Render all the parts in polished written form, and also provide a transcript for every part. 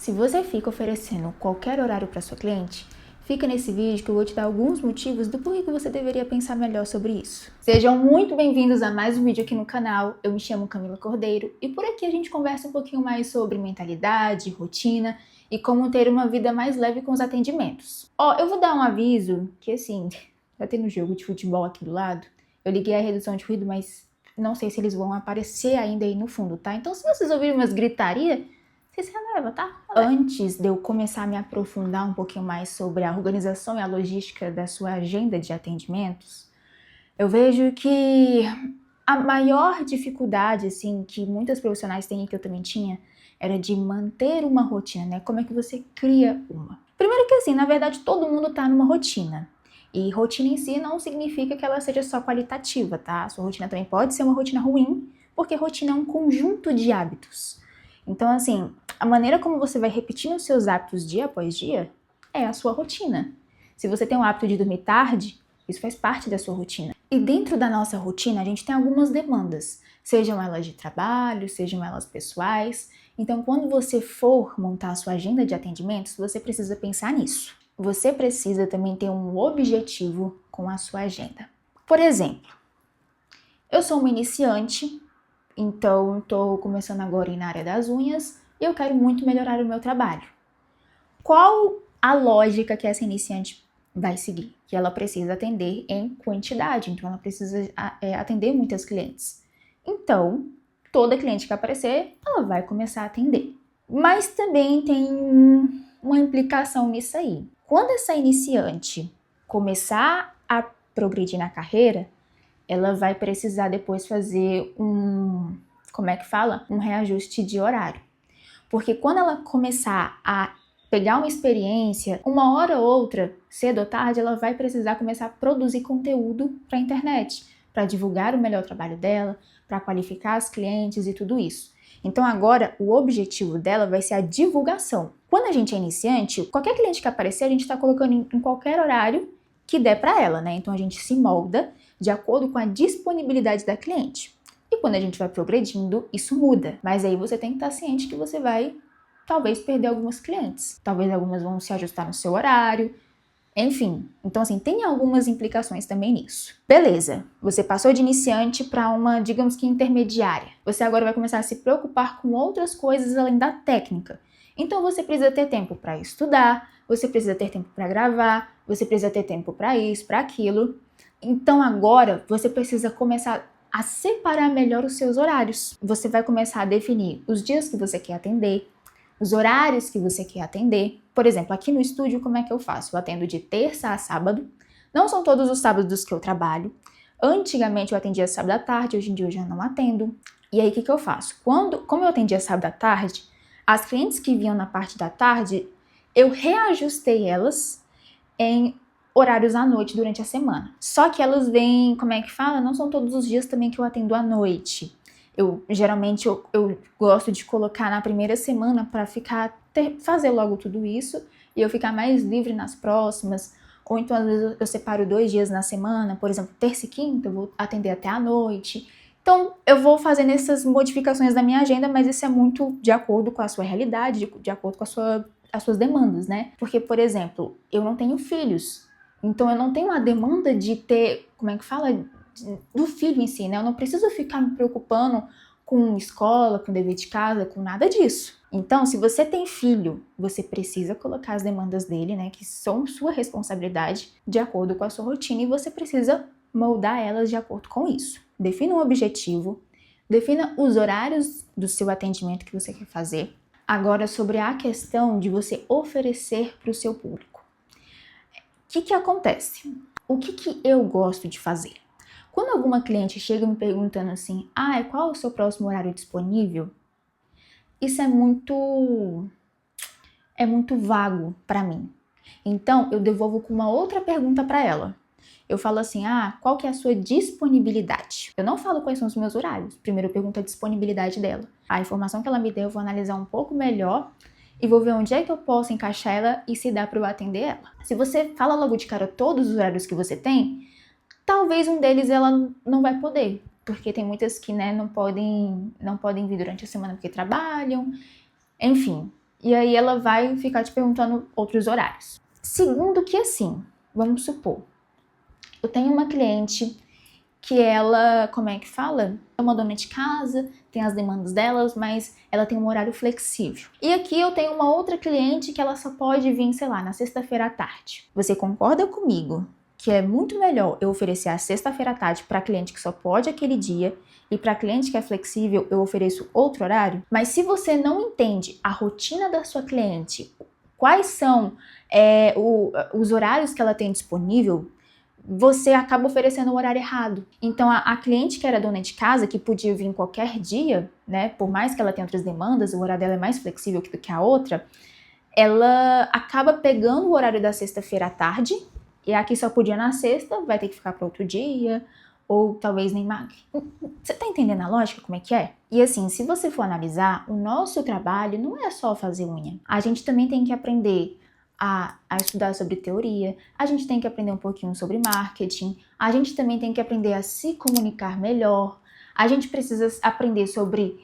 Se você fica oferecendo qualquer horário para sua cliente, fica nesse vídeo que eu vou te dar alguns motivos do porquê que você deveria pensar melhor sobre isso. Sejam muito bem-vindos a mais um vídeo aqui no canal. Eu me chamo Camila Cordeiro e por aqui a gente conversa um pouquinho mais sobre mentalidade, rotina e como ter uma vida mais leve com os atendimentos. Eu vou dar um aviso que assim, já tem no jogo de futebol aqui do lado. Eu liguei a redução de ruído, mas não sei se eles vão aparecer ainda aí no fundo, tá? Então se vocês ouvirem umas gritaria, você se releva, tá? Antes de eu começar a me aprofundar um pouquinho mais sobre a organização e a logística da sua agenda de atendimentos, eu vejo que a maior dificuldade, assim, que muitas profissionais têm e que eu também tinha, era de manter uma rotina, né? Como é que você cria uma? Primeiro que assim, na verdade, todo mundo tá numa rotina. E rotina em si não significa que ela seja só qualitativa, tá? A sua rotina também pode ser uma rotina ruim, porque rotina é um conjunto de hábitos. Então, assim, a maneira como você vai repetindo os seus hábitos dia após dia é a sua rotina. Se você tem o hábito de dormir tarde, isso faz parte da sua rotina. E dentro da nossa rotina, a gente tem algumas demandas, sejam elas de trabalho, sejam elas pessoais. Então, quando você for montar a sua agenda de atendimentos, você precisa pensar nisso. Você precisa também ter um objetivo com a sua agenda. Por exemplo, eu sou uma iniciante, então estou começando agora na área das unhas e eu quero muito melhorar o meu trabalho. Qual a lógica que essa iniciante vai seguir? Que ela precisa atender em quantidade, então ela precisa atender muitas clientes. Então, toda cliente que aparecer, ela vai começar a atender. Mas também tem uma implicação nisso aí. Quando essa iniciante começar a progredir na carreira, ela vai precisar depois fazer um reajuste de horário. Porque quando ela começar a pegar uma experiência, uma hora ou outra, cedo ou tarde, ela vai precisar começar a produzir conteúdo para a internet, para divulgar o melhor trabalho dela, para qualificar os clientes e tudo isso. Então agora o objetivo dela vai ser a divulgação. Quando a gente é iniciante, qualquer cliente que aparecer, a gente está colocando em qualquer horário que der para ela, né? Então a gente se molda de acordo com a disponibilidade da cliente. E quando a gente vai progredindo, isso muda. Mas aí você tem que estar ciente que você vai, talvez, perder algumas clientes. Talvez algumas vão se ajustar no seu horário. Enfim, então assim, tem algumas implicações também nisso. Beleza, você passou de iniciante para uma, digamos que intermediária. Você agora vai começar a se preocupar com outras coisas além da técnica. Então você precisa ter tempo para estudar, você precisa ter tempo para gravar, você precisa ter tempo para isso, para aquilo. Então agora você precisa começar a separar melhor os seus horários. Você vai começar a definir os dias que você quer atender, os horários que você quer atender. Por exemplo, aqui no estúdio, como é que eu faço? Eu atendo de terça a sábado. Não são todos os sábados que eu trabalho. Antigamente eu atendia sábado à tarde, hoje em dia eu já não atendo. E aí o que eu faço? Como eu atendia sábado à tarde, as clientes que vinham na parte da tarde, eu reajustei elas em horários à noite durante a semana. Só que elas vêm, não são todos os dias também que eu atendo à noite. Geralmente eu gosto de colocar na primeira semana para fazer logo tudo isso e eu ficar mais livre nas próximas. Ou então às vezes eu separo 2 dias na semana, por exemplo, terça e quinta eu vou atender até à noite. Então eu vou fazendo essas modificações na minha agenda, mas isso é muito de acordo com a sua realidade, de acordo com as suas demandas, né? Porque, por exemplo, eu não tenho filhos. Então eu não tenho a demanda de ter, do filho em si, né? Eu não preciso ficar me preocupando com escola, com dever de casa, com nada disso. Então, se você tem filho, você precisa colocar as demandas dele, né? Que são sua responsabilidade, de acordo com a sua rotina e você precisa moldar elas de acordo com isso. Defina um objetivo, defina os horários do seu atendimento que você quer fazer. Agora, sobre a questão de você oferecer para o seu público. O que acontece? O que eu gosto de fazer? Quando alguma cliente chega me perguntando assim, qual é o seu próximo horário disponível? Isso é muito vago para mim. Então, eu devolvo com uma outra pergunta para ela. Eu falo assim, qual que é a sua disponibilidade? Eu não falo quais são os meus horários. Primeiro eu pergunto a disponibilidade dela. A informação que ela me deu, eu vou analisar um pouco melhor e vou ver onde é que eu posso encaixar ela e se dá para eu atender ela. Se você fala logo de cara todos os horários que você tem, talvez um deles ela não vai poder, porque tem muitas que, né, não podem vir durante a semana porque trabalham. Enfim, E aí ela vai ficar te perguntando outros horários. Segundo que assim, vamos supor, eu tenho uma cliente que ela, como é que fala? É uma dona de casa, tem as demandas delas, mas ela tem um horário flexível. E aqui eu tenho uma outra cliente que ela só pode vir, sei lá, na sexta-feira à tarde. Você concorda comigo que é muito melhor eu oferecer a sexta-feira à tarde para cliente que só pode aquele dia e para cliente que é flexível eu ofereço outro horário? Mas se você não entende a rotina da sua cliente, quais são os horários que ela tem disponível, você acaba oferecendo o horário errado. Então, a cliente que era dona de casa, que podia vir qualquer dia, né, por mais que ela tenha outras demandas, o horário dela é mais flexível do que a outra, ela acaba pegando o horário da sexta-feira à tarde, e aqui só podia na sexta, vai ter que ficar para outro dia, ou talvez nem mais. Você tá entendendo a lógica, como é que é? E assim, se você for analisar, o nosso trabalho não é só fazer unha. A gente também tem que aprender a estudar sobre teoria, a gente tem que aprender um pouquinho sobre marketing, a gente também tem que aprender a se comunicar melhor, a gente precisa aprender sobre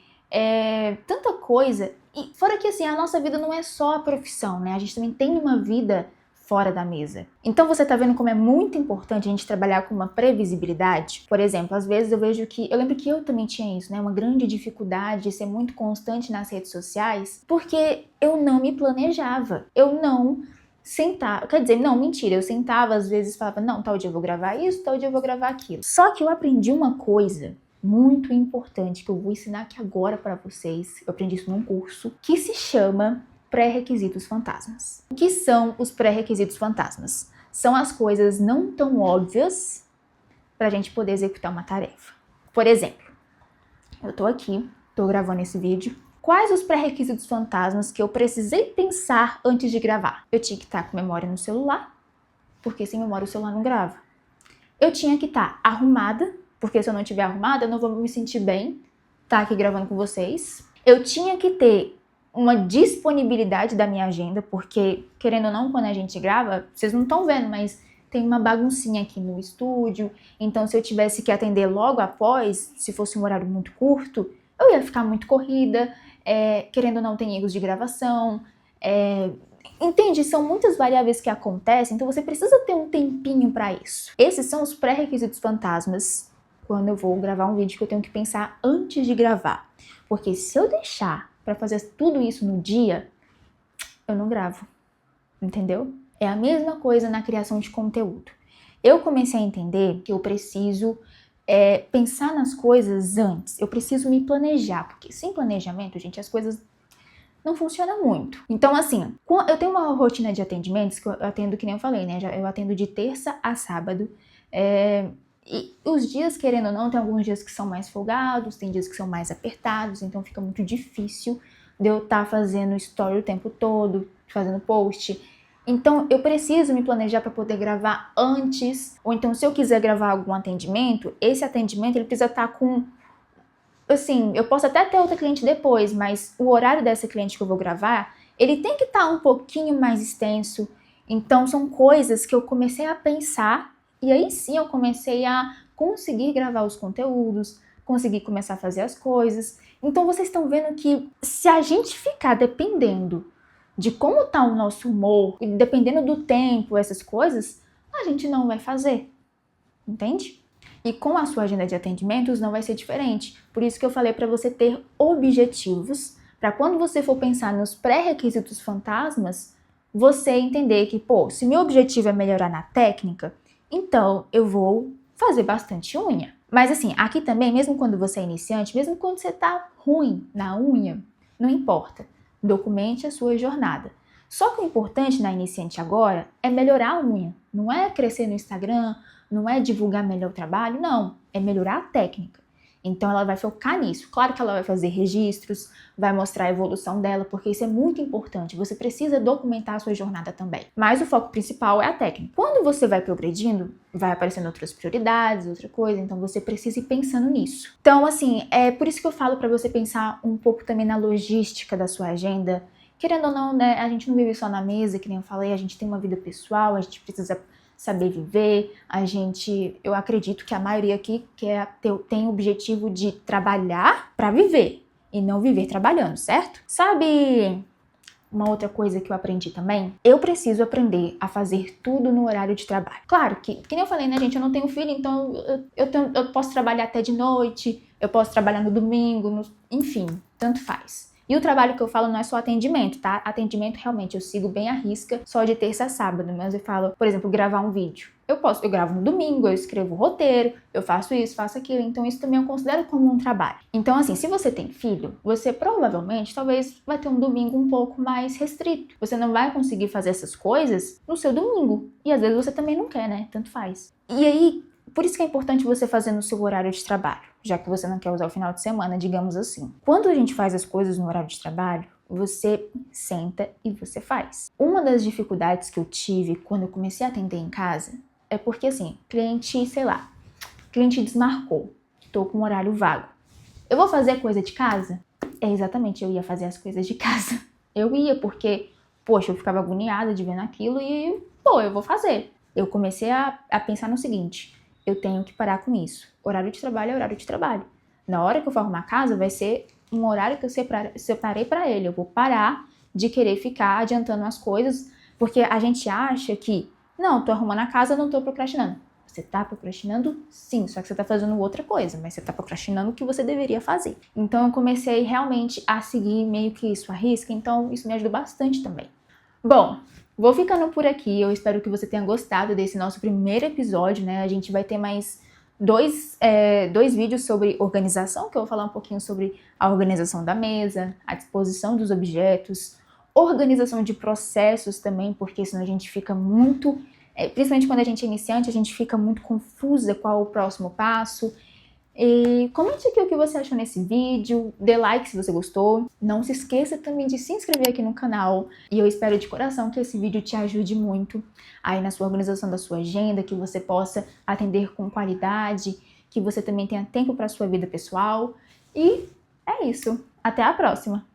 tanta coisa. E fora que assim, a nossa vida não é só a profissão, né? A gente também tem uma vida fora da mesa. Então você tá vendo como é muito importante a gente trabalhar com uma previsibilidade? Por exemplo, às vezes eu vejo que, eu lembro que eu também tinha isso, né? Uma grande dificuldade de ser muito constante nas redes sociais, porque eu não me planejava. Eu não sentava, quer dizer, não, mentira, eu sentava às vezes e falava, não, tal dia eu vou gravar isso, tal dia eu vou gravar aquilo. Só que eu aprendi uma coisa muito importante que eu vou ensinar aqui agora para vocês. Eu aprendi isso num curso que se chama pré-requisitos fantasmas. O que são os pré-requisitos fantasmas? São as coisas não tão óbvias para a gente poder executar uma tarefa. Por exemplo, eu tô aqui, tô gravando esse vídeo. Quais os pré-requisitos fantasmas que eu precisei pensar antes de gravar? Eu tinha que estar com memória no celular, porque sem memória o celular não grava. Eu tinha que estar arrumada, porque se eu não estiver arrumada, eu não vou me sentir bem estar aqui gravando com vocês. Eu tinha que ter uma disponibilidade da minha agenda, porque, querendo ou não, quando a gente grava, vocês não estão vendo, mas tem uma baguncinha aqui no estúdio, então se eu tivesse que atender logo após, se fosse um horário muito curto, eu ia ficar muito corrida, querendo ou não, tem erros de gravação, entende? São muitas variáveis que acontecem, então você precisa ter um tempinho para isso. Esses são os pré-requisitos fantasmas quando eu vou gravar um vídeo que eu tenho que pensar antes de gravar, porque se eu deixar para fazer tudo isso no dia, eu não gravo, entendeu? É a mesma coisa na criação de conteúdo. Eu comecei a entender que eu preciso pensar nas coisas antes, eu preciso me planejar, porque sem planejamento, gente, as coisas não funcionam muito. Então, assim, eu tenho uma rotina de atendimentos que eu atendo, que nem eu falei, né? Eu atendo de terça a sábado, e os dias, querendo ou não, tem alguns dias que são mais folgados, tem dias que são mais apertados, então fica muito difícil de eu estar fazendo story o tempo todo, fazendo post. Então eu preciso me planejar para poder gravar antes, ou então se eu quiser gravar algum atendimento, esse atendimento ele precisa estar com, assim, eu posso até ter outra cliente depois, mas o horário dessa cliente que eu vou gravar, ele tem que estar um pouquinho mais extenso. Então são coisas que eu comecei a pensar. E aí sim eu comecei a conseguir gravar os conteúdos, conseguir começar a fazer as coisas. Então vocês estão vendo que se a gente ficar dependendo de como tá o nosso humor, e dependendo do tempo, essas coisas, a gente não vai fazer, entende? E com a sua agenda de atendimentos não vai ser diferente. Por isso que eu falei para você ter objetivos, para quando você for pensar nos pré-requisitos fantasmas, você entender que, pô, se meu objetivo é melhorar na técnica, então eu vou fazer bastante unha. Mas assim, aqui também, mesmo quando você é iniciante, mesmo quando você tá ruim na unha, não importa. Documente a sua jornada. Só que o importante na iniciante agora é melhorar a unha. Não é crescer no Instagram, não é divulgar melhor o trabalho, não. É melhorar a técnica. Então ela vai focar nisso. Claro que ela vai fazer registros, vai mostrar a evolução dela, porque isso é muito importante. Você precisa documentar a sua jornada também. Mas o foco principal é a técnica. Quando você vai progredindo, vai aparecendo outras prioridades, outra coisa, então você precisa ir pensando nisso. Então, assim, é por isso que eu falo para você pensar um pouco também na logística da sua agenda. Querendo ou não, né, a gente não vive só na mesa, que nem eu falei, a gente tem uma vida pessoal, a gente precisa saber viver, eu acredito que a maioria aqui tem o objetivo de trabalhar para viver e não viver trabalhando, certo? Sabe uma outra coisa que eu aprendi também, eu preciso aprender a fazer tudo no horário de trabalho. Claro que nem eu falei, né, gente, eu não tenho filho, então eu posso trabalhar até de noite, eu posso trabalhar no domingo, enfim, tanto faz. E o trabalho que eu falo não é só atendimento, tá? Atendimento realmente eu sigo bem à risca, só de terça a sábado, mas eu falo, por exemplo, gravar um vídeo. Eu gravo no domingo, eu escrevo roteiro, eu faço isso, faço aquilo, então isso também eu considero como um trabalho. Então assim, se você tem filho, você provavelmente, talvez, vai ter um domingo um pouco mais restrito. Você não vai conseguir fazer essas coisas no seu domingo. E às vezes você também não quer, né? Tanto faz. E aí, por isso que é importante você fazer no seu horário de trabalho, já que você não quer usar o final de semana, digamos assim. Quando a gente faz as coisas no horário de trabalho, você senta e você faz. Uma das dificuldades que eu tive quando eu comecei a atender em casa é porque, assim, cliente desmarcou, tô com um horário vago. Eu vou fazer coisa de casa? Exatamente, eu ia fazer as coisas de casa. Eu ia, porque, poxa, eu ficava agoniada de vendo aquilo e, eu vou fazer. Eu comecei a pensar no seguinte, eu tenho que parar com isso. Horário de trabalho é horário de trabalho. Na hora que eu for arrumar a casa, vai ser um horário que eu separei para ele. Eu vou parar de querer ficar adiantando as coisas, porque a gente acha que, não, tô arrumando a casa, não tô procrastinando. Você tá procrastinando? Sim, só que você tá fazendo outra coisa, mas você tá procrastinando o que você deveria fazer. Então eu comecei realmente a seguir meio que isso à risca, então isso me ajudou bastante também. Bom, vou ficando por aqui, eu espero que você tenha gostado desse nosso primeiro episódio, né? A gente vai ter mais dois vídeos sobre organização, que eu vou falar um pouquinho sobre a organização da mesa, a disposição dos objetos, organização de processos também, porque senão a gente fica muito, principalmente quando a gente é iniciante, a gente fica muito confusa qual é o próximo passo. E comente aqui o que você achou nesse vídeo, dê like se você gostou, não se esqueça também de se inscrever aqui no canal e eu espero de coração que esse vídeo te ajude muito aí na sua organização da sua agenda, que você possa atender com qualidade, que você também tenha tempo para a sua vida pessoal e é isso, até a próxima!